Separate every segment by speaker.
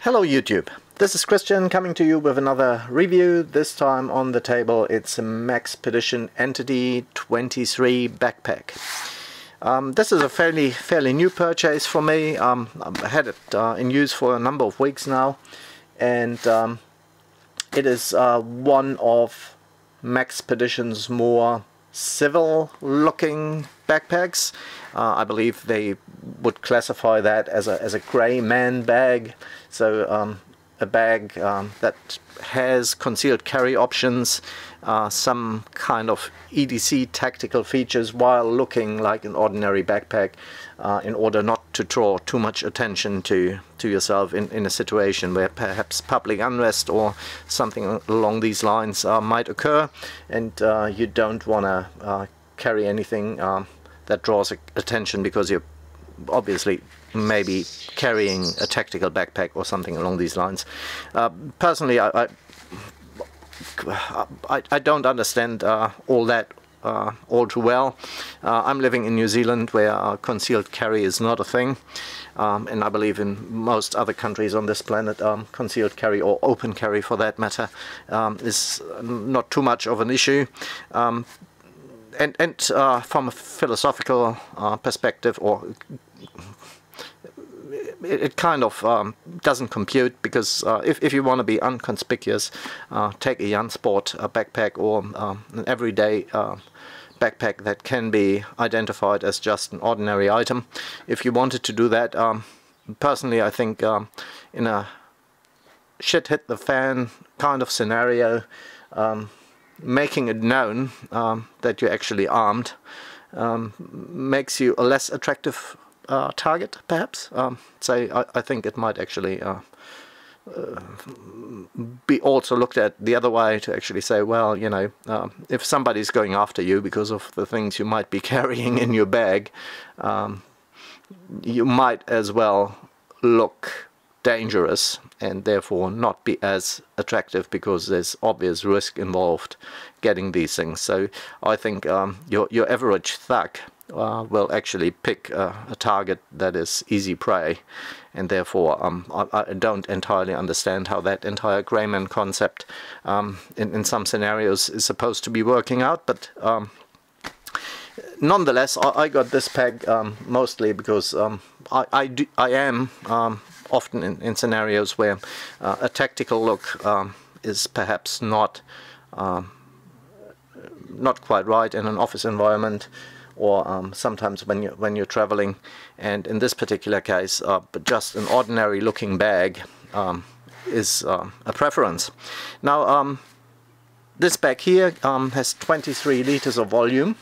Speaker 1: Hello YouTube, this is Christian coming to you with another review. This time on the table it's a Maxpedition Entity 23 backpack. This is a fairly new purchase for me. I've had it in use for a number of weeks now, and it is one of Maxpedition's more civil looking backpacks. I believe they would classify that as a grey man bag, so a bag that has concealed carry options, some kind of EDC tactical features while looking like an ordinary backpack, in order not to draw too much attention to yourself in a situation where perhaps public unrest or something along these lines might occur, and you don't want to carry anything that draws attention because you're obviously maybe carrying a tactical backpack or something along these lines. Personally, I don't understand all that all too well. I'm living in New Zealand, where concealed carry is not a thing, and I believe in most other countries on this planet concealed carry, or open carry for that matter, is not too much of an issue. And from a philosophical perspective, or it kind of doesn't compute, because if you want to be unconspicuous, take a Jansport backpack, or an everyday backpack that can be identified as just an ordinary item. If you wanted to do that, personally I think in a shit hit the fan kind of scenario, making it known that you're actually armed makes you a less attractive target, perhaps. So I think it might actually be also looked at the other way, to actually say, well, you know, if somebody's going after you because of the things you might be carrying in your bag, you might as well look dangerous and therefore not be as attractive, because there's obvious risk involved getting these things. So I think your average thug will actually pick a target that is easy prey, and therefore I don't entirely understand how that entire greyman concept in some scenarios is supposed to be working out. But nonetheless, I got this pack mostly because I am often in scenarios where a tactical look is perhaps not quite right in an office environment, or sometimes when you're traveling, and in this particular case but just an ordinary looking bag is a preference. Now this bag here has 23 liters of volume.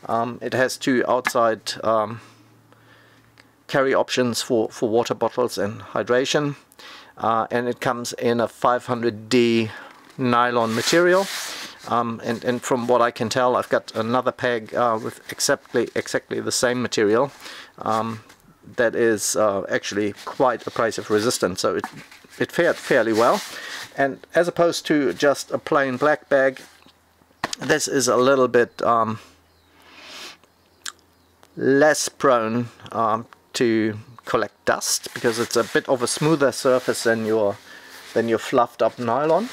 Speaker 1: It has two outside carry options for water bottles and hydration, and it comes in a 500D nylon material, and from what I can tell, I've got another peg with exactly the same material that is actually quite abrasive resistant, so it fared fairly well. And as opposed to just a plain black bag, this is a little bit less prone to collect dust, because it's a bit of a smoother surface than your fluffed up nylon,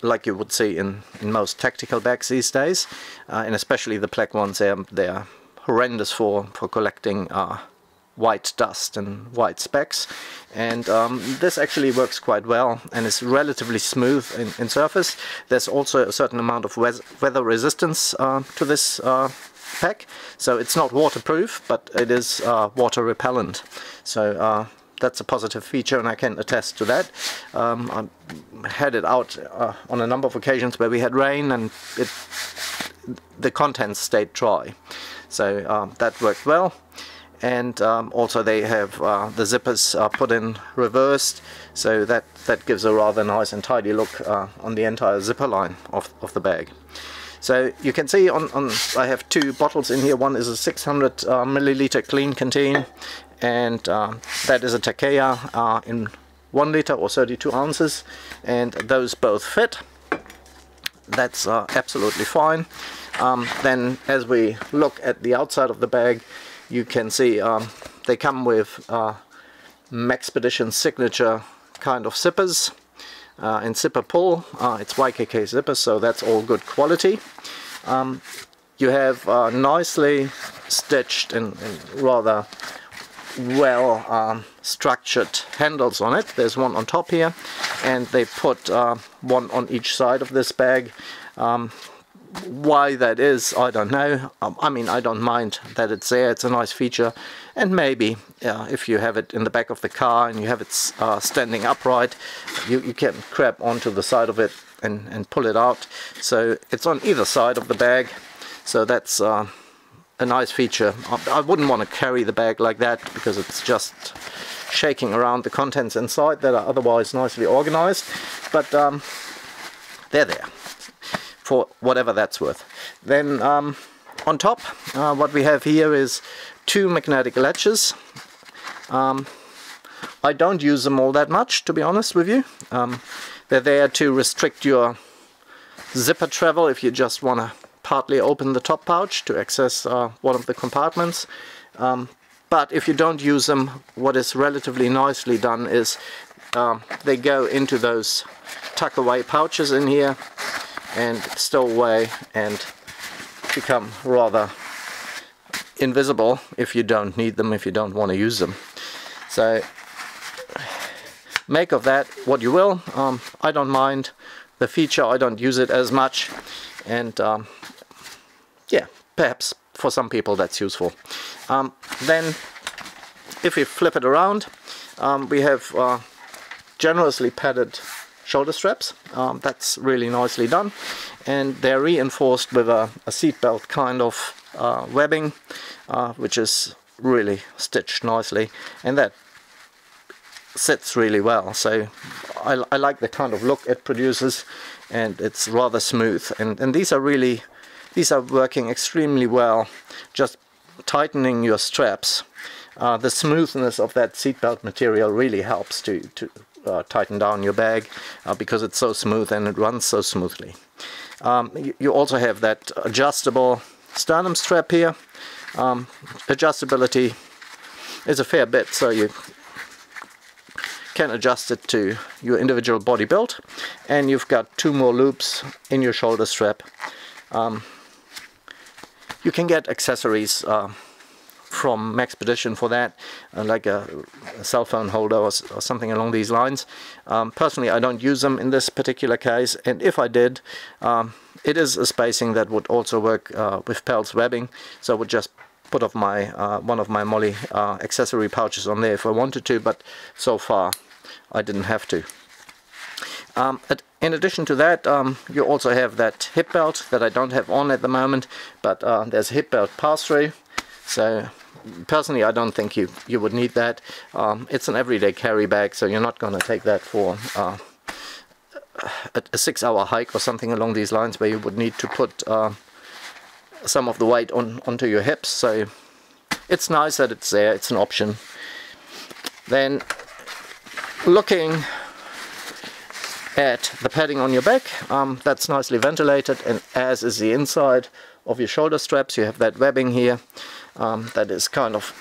Speaker 1: like you would see in most tactical bags these days, and especially the black ones. They're horrendous for collecting white dust and white specks, and this actually works quite well and is relatively smooth in surface. There's also a certain amount of weather resistance to this pack, so it's not waterproof, but it is water repellent, so that's a positive feature, and I can attest to that. I had it out on a number of occasions where we had rain, and the contents stayed dry, so that worked well. And also they have the zippers put in reversed, so that gives a rather nice and tidy look on the entire zipper line of the bag. So you can see I have two bottles in here. One is a 600 milliliter clean canteen, and that is a Takeya in 1 liter or 32 ounces, and those both fit. That's absolutely fine. Then as we look at the outside of the bag, you can see they come with Maxpedition signature kind of zippers and zipper pull. It's YKK zippers, so that's all good quality. You have nicely stitched and rather well structured handles on it. There's one on top here, and they put one on each side of this bag. Why that is, I don't know. I mean, I don't mind that it's there. It's a nice feature, and maybe if you have it in the back of the car and you have it standing upright, you can grab onto the side of it and pull it out. So it's on either side of the bag, so that's a nice feature. I wouldn't want to carry the bag like that because it's just shaking around the contents inside that are otherwise nicely organized, but they're there for whatever that's worth. Then on top, what we have here is 2 magnetic latches. I don't use them all that much, to be honest with you. They're there to restrict your zipper travel if you just want to partly open the top pouch to access one of the compartments. But if you don't use them, what is relatively nicely done is they go into those tuck away pouches in here and stow away and become rather invisible if you don't need them, if you don't want to use them. So make of that what you will. I don't mind the feature, I don't use it as much, and yeah, perhaps for some people that's useful. Then if we flip it around, we have generously padded shoulder straps. That's really nicely done, and they're reinforced with a seat belt kind of webbing, which is really stitched nicely, and that sits really well. So I like the kind of look it produces, and it's rather smooth, and these are working extremely well. Just tightening your straps, the smoothness of that seatbelt material really helps to tighten down your bag because it's so smooth and it runs so smoothly. You also have that adjustable sternum strap here. Adjustability is a fair bit, so you can adjust it to your individual body build, and you've got 2 more loops in your shoulder strap. You can get accessories from Maxpedition for that, like a cell phone holder or something along these lines. Personally, I don't use them in this particular case, and if I did, it is a spacing that would also work with Pel's webbing, so I would just put off my one of my Molly accessory pouches on there if I wanted to, but so far I didn't have to. In addition to that, you also have that hip belt that I don't have on at the moment, but there's a hip belt pass-through. So personally, I don't think you would need that. It's an everyday carry bag, so you're not going to take that for a 6-hour hike or something along these lines where you would need to put some of the weight onto your hips. So it's nice that it's there, it's an option. Then looking at the padding on your back, that's nicely ventilated, and as is the inside of your shoulder straps. You have that webbing here that is kind of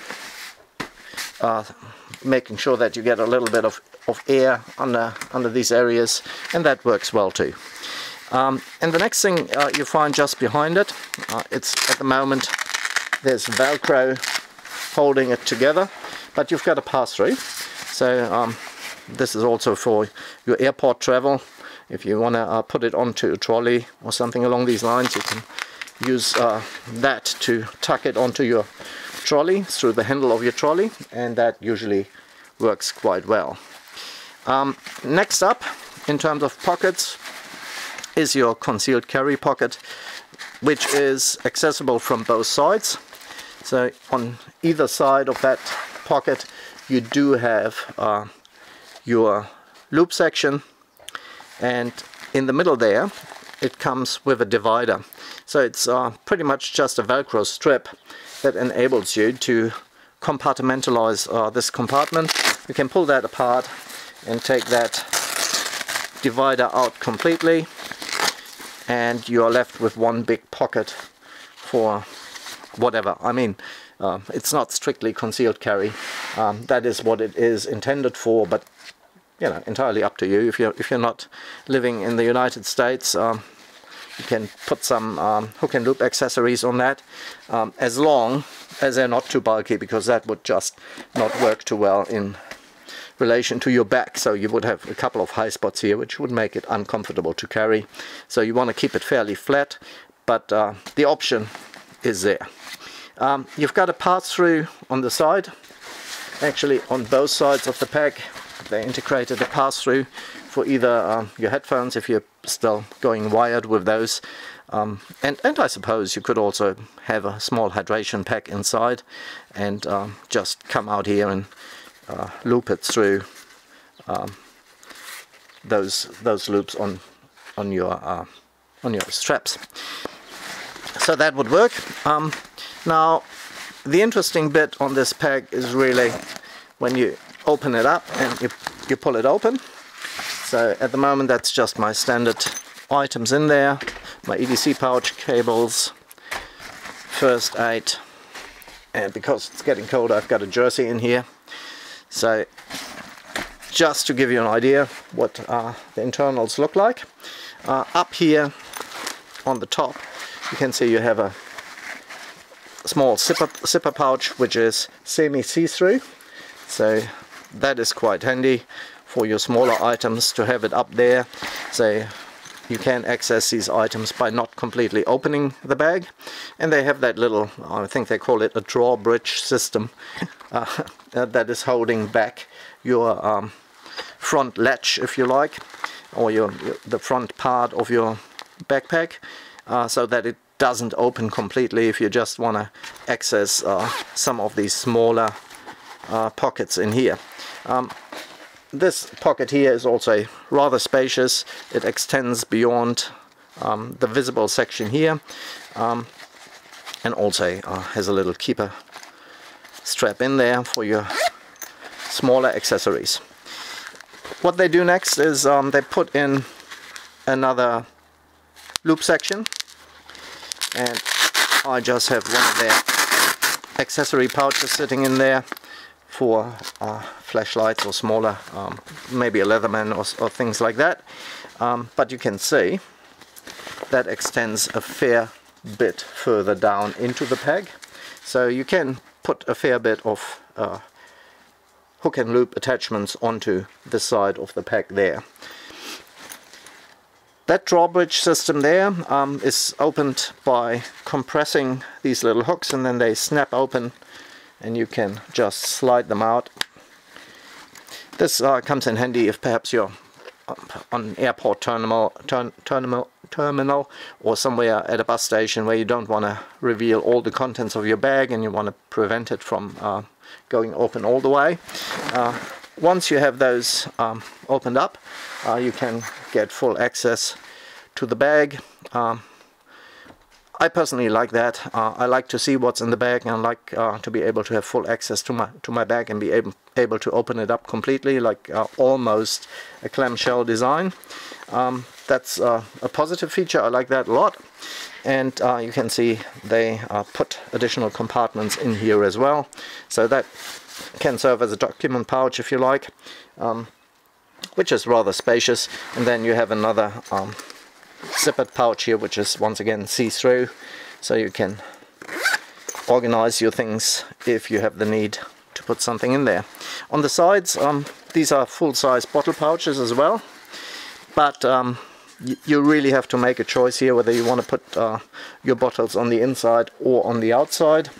Speaker 1: making sure that you get a little bit of air under these areas, and that works well too. And the next thing you find just behind it, it's at the moment there's Velcro holding it together, but you've got a pass-through. So this is also for your airport travel. If you want to put it onto a trolley or something along these lines, you can use that to tuck it onto your trolley through the handle of your trolley, and that usually works quite well. Next up, in terms of pockets, is your concealed carry pocket, which is accessible from both sides. So on either side of that pocket you do have your loop section, and in the middle there it comes with a divider. So it's pretty much just a Velcro strip that enables you to compartmentalize this compartment. You can pull that apart and take that divider out completely, and you are left with one big pocket for whatever. I mean, it's not strictly concealed carry, that is what it is intended for, but you know, entirely up to you. If you're not living in the United States, you can put some hook and loop accessories on that, as long as they're not too bulky, because that would just not work too well in relation to your back. So you would have a couple of high spots here which would make it uncomfortable to carry. So you want to keep it fairly flat, but the option is there. You've got a pass-through on the side. Actually, on both sides of the pack they integrated a pass-through for either your headphones, if you're still going wired with those, and I suppose you could also have a small hydration pack inside and just come out here and loop it through those loops on your straps. So that would work. Now the interesting bit on this pack is really when you open it up and you pull it open. So at the moment that's just my standard items in there, my EDC pouch, cables, first aid, and because it's getting cold I've got a jersey in here. So just to give you an idea what the internals look like. Up here on the top you can see you have a small zipper pouch which is semi-see-through, so that is quite handy for your smaller items to have it up there, so you can access these items by not completely opening the bag. And they have that little, I think they call it a drawbridge system, that is holding back your front latch, if you like, or the front part of your backpack, so that it doesn't open completely if you just want to access some of these smaller pockets in here. This pocket here is also rather spacious. It extends beyond the visible section here, and also has a little keeper strap in there for your smaller accessories. What they do next is they put in another loop section, and I just have one of their accessory pouches sitting in there for flashlights or smaller, maybe a Leatherman or things like that. But you can see that extends a fair bit further down into the pack, so you can put a fair bit of hook and loop attachments onto the side of the pack there. That drawbridge system there is opened by compressing these little hooks, and then they snap open and you can just slide them out. This comes in handy if perhaps you're on an airport terminal or somewhere at a bus station where you don't want to reveal all the contents of your bag and you want to prevent it from going open all the way. Once you have those opened up, you can get full access to the bag. I personally like that. I like to see what's in the bag, and I like to be able to have full access to my bag and be able to open it up completely, like almost a clamshell design. That's a positive feature. I like that a lot. And you can see they put additional compartments in here as well, so that can serve as a document pouch if you like, which is rather spacious. And then you have another zippered pouch here, which is once again see-through, so you can organize your things if you have the need to put something in there. On the sides, these are full-size bottle pouches as well, but you really have to make a choice here whether you want to put your bottles on the inside or on the outside.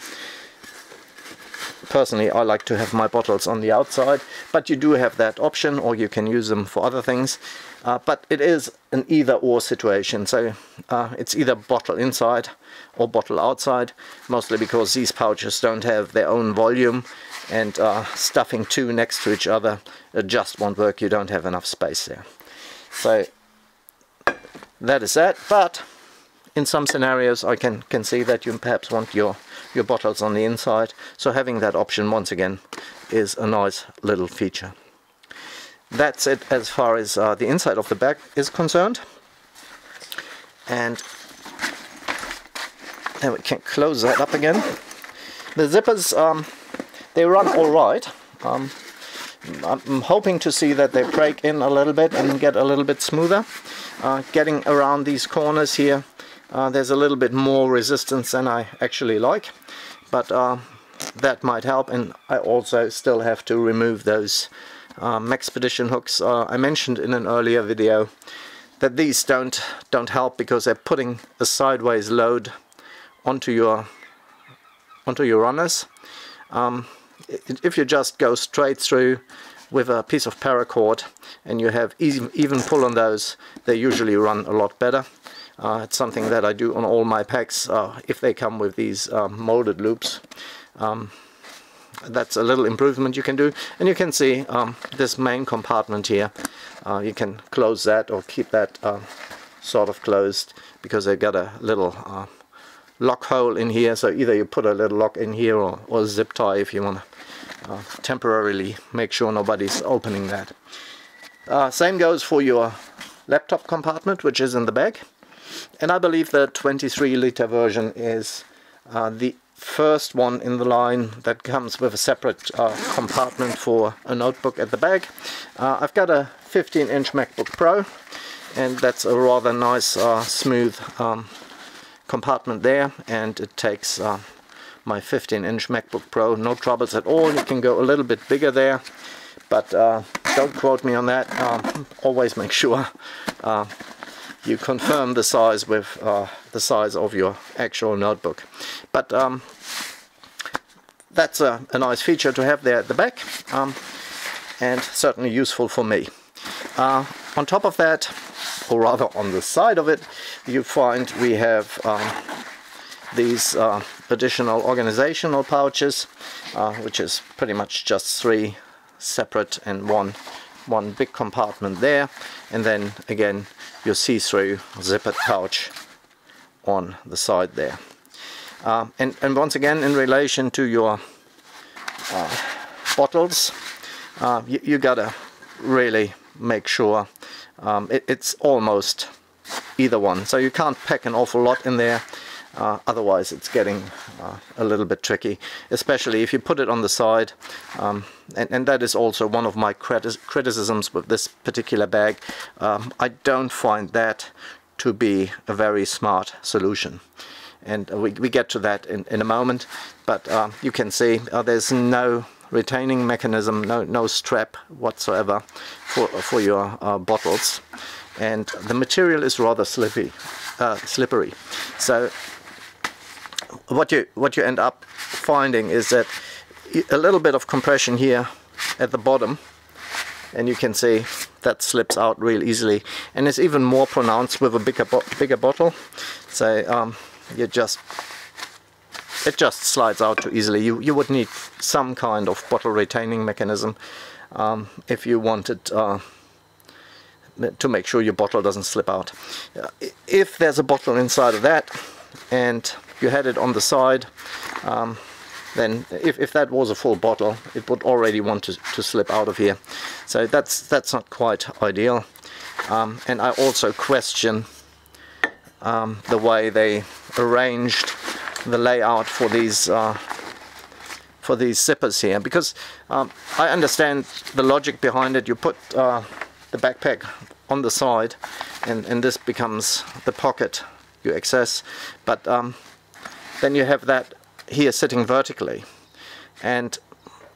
Speaker 1: Personally, I like to have my bottles on the outside, but you do have that option, or you can use them for other things. But it is an either-or situation, so it's either bottle inside or bottle outside, mostly because these pouches don't have their own volume, and stuffing two next to each other just won't work. You don't have enough space there. So that is that, but in some scenarios I can see that you perhaps want your bottles on the inside, so having that option once again is a nice little feature. That's it as far as the inside of the bag is concerned, and then we can close that up again. The zippers, they run alright. I'm hoping to see that they break in a little bit and get a little bit smoother. Getting around these corners here, there's a little bit more resistance than I actually like, but that might help. And I also still have to remove those Maxpedition hooks. I mentioned in an earlier video that these don't help because they're putting a sideways load onto your runners. If you just go straight through with a piece of paracord and you have even pull on those, they usually run a lot better. It's something that I do on all my packs if they come with these molded loops. That's a little improvement you can do. And you can see this main compartment here, you can close that or keep that sort of closed, because they've got a little lock hole in here. So either you put a little lock in here or a zip tie if you want to temporarily make sure nobody's opening that. Same goes for your laptop compartment, which is in the back. And I believe the 23-liter version is the first one in the line that comes with a separate compartment for a notebook at the back. I've got a 15-inch MacBook Pro, and that's a rather nice smooth compartment there, and it takes my 15-inch MacBook Pro, no troubles at all. You can go a little bit bigger there, but don't quote me on that. Always make sure you confirm the size with the size of your actual notebook. But that's a nice feature to have there at the back, and certainly useful for me. On top of that, or rather on the side of it, you find we have these additional organizational pouches, which is pretty much just 3 separate and one big compartment there, and then again your see-through zippered pouch on the side there. And once again, in relation to your bottles, you gotta really make sure it's almost either one. So you can't pack an awful lot in there, otherwise it's getting a little bit tricky, especially if you put it on the side. And that is also one of my criticisms with this particular bag. I don't find that to be a very smart solution, and we get to that in a moment. But you can see there's no retaining mechanism, no strap whatsoever for your bottles, and the material is rather slippery. So what you end up finding is that a little bit of compression here at the bottom, and you can see that slips out real easily, and it's even more pronounced with a bigger bottle. So it just slides out too easily. You would need some kind of bottle retaining mechanism if you wanted to make sure your bottle doesn't slip out. If there's a bottle inside of that and you had it on the side, then if that was a full bottle, it would already want to slip out of here. So that's not quite ideal. And I also question the way they arranged the layout for these zippers here, because I understand the logic behind it. You put the backpack on the side, and this becomes the pocket you access, but then you have that here sitting vertically, and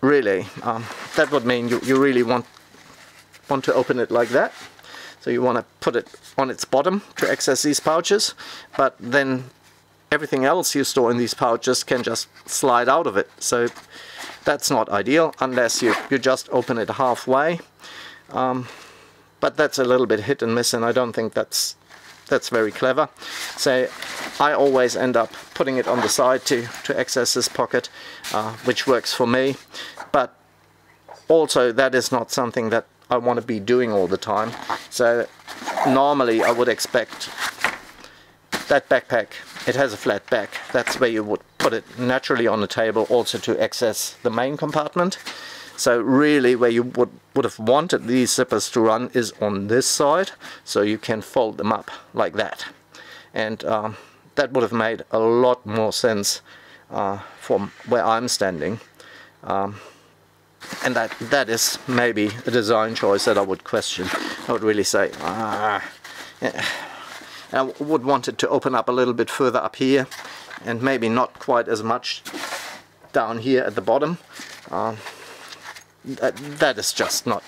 Speaker 1: really that would mean you really want to open it like that. So you want to put it on its bottom to access these pouches, but then everything else you store in these pouches can just slide out of it. So that's not ideal unless you just open it halfway. But that's a little bit hit and miss, and I don't think that's very clever. So I always end up putting it on the side to access this pocket, which works for me. But also that is not something that I want to be doing all the time. So normally I would expect that backpack, it has a flat back. That's where you would put it naturally on the table, also to access the main compartment. So really where you would have wanted these zippers to run is on this side, so you can fold them up like that. And that would have made a lot more sense from where I'm standing. And that is maybe a design choice that I would question. I would really say, yeah. I would want it to open up a little bit further up here, and maybe not quite as much down here at the bottom. That is just not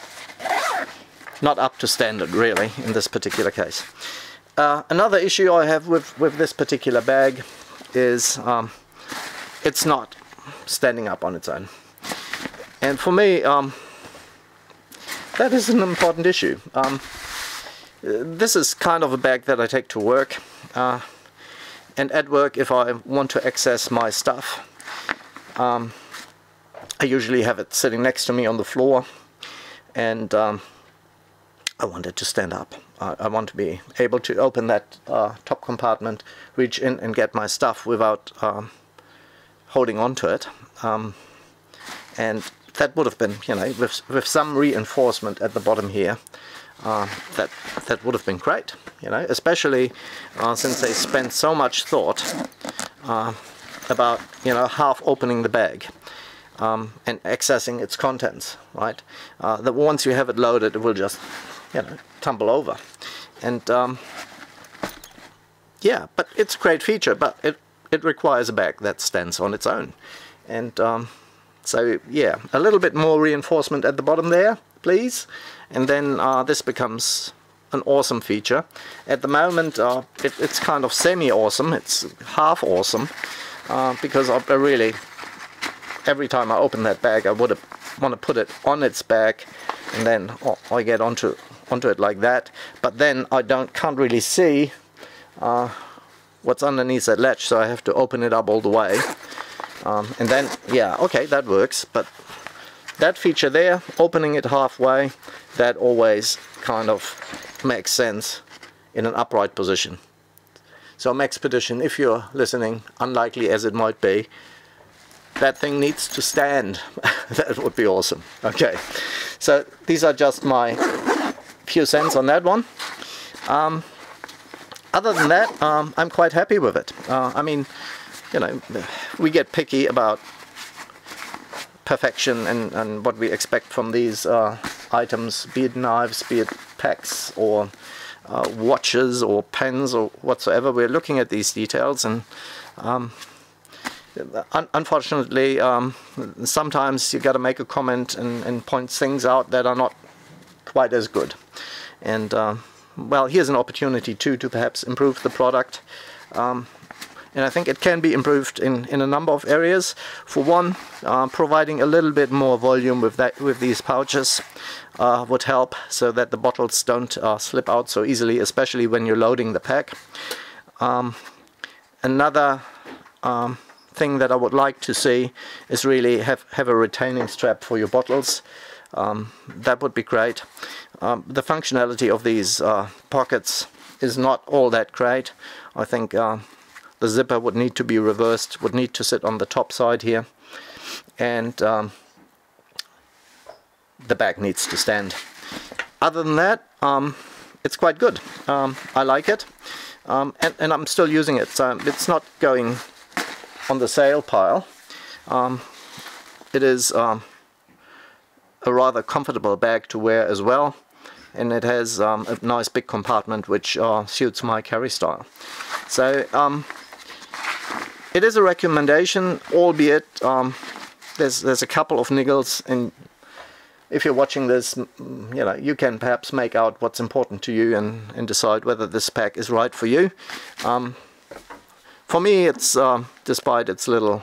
Speaker 1: up to standard, really, in this particular case. Another issue I have with this particular bag is it's not standing up on its own. And for me, that is an important issue. This is kind of a bag that I take to work. And at work, if I want to access my stuff, I usually have it sitting next to me on the floor, and I want it to stand up. I want to be able to open that top compartment, reach in and get my stuff without holding on to it. And that would have been, you know, with some reinforcement at the bottom here, that would have been great, you know, especially since they spent so much thought about, you know, half opening the bag and accessing its contents, right? That once you have it loaded, it will just, you know, tumble over. And yeah, but it's a great feature, but it requires a bag that stands on its own. And so yeah, a little bit more reinforcement at the bottom there, please, and then this becomes an awesome feature. At the moment it's kind of semi-awesome, it's half awesome, because I really, every time I open that bag I would want to put it on its back, and then I get onto it like that, but then I can't really see what's underneath that latch, so I have to open it up all the way. And then, yeah, okay, that works, but that feature there, opening it halfway, that always kind of makes sense in an upright position. So Maxpedition, if you're listening, unlikely as it might be, that thing needs to stand. That would be awesome. Okay, so these are just my few cents on that one. Other than that, I'm quite happy with it. I mean, you know, we get picky about perfection and what we expect from these items, be it knives, be it packs, or watches, or pens, or whatsoever. We're looking at these details, and unfortunately, sometimes you got to make a comment and point things out that are not quite as good. And well, here's an opportunity to perhaps improve the product. And I think it can be improved in a number of areas. For one, providing a little bit more volume with these pouches would help, so that the bottles don't slip out so easily, especially when you're loading the pack. Another thing that I would like to see is really have a retaining strap for your bottles. That would be great. The functionality of these pockets is not all that great. I think the zipper would need to be reversed, would need to sit on the top side here, and the bag needs to stand. Other than that, it's quite good. I like it, and I'm still using it, so it's not going on the sale pile. It is a rather comfortable bag to wear as well, and it has a nice big compartment which suits my carry style. So it is a recommendation, albeit there's a couple of niggles, and if you're watching this, you know, you can perhaps make out what's important to you and decide whether this pack is right for you. For me, it's despite its little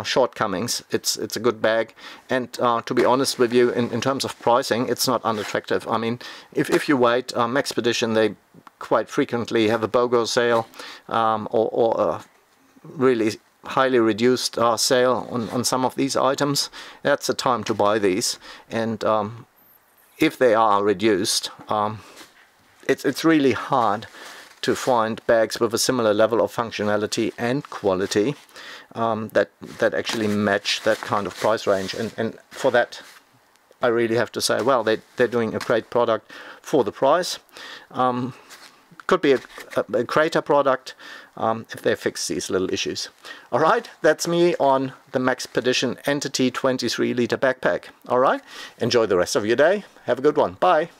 Speaker 1: shortcomings, it's a good bag, and to be honest with you, in terms of pricing, it's not unattractive. I mean, if you wait, Maxpedition, they quite frequently have a BOGO sale, or a really highly reduced sale on some of these items. That's the time to buy these, and if they are reduced, it's really hard to find bags with a similar level of functionality and quality that actually match that kind of price range, and for that I really have to say, well, they're doing a great product for the price. could be a greater product if they fix these little issues. Alright, that's me on the Maxpedition Entity 23 liter backpack. Alright, enjoy the rest of your day. Have a good one. Bye.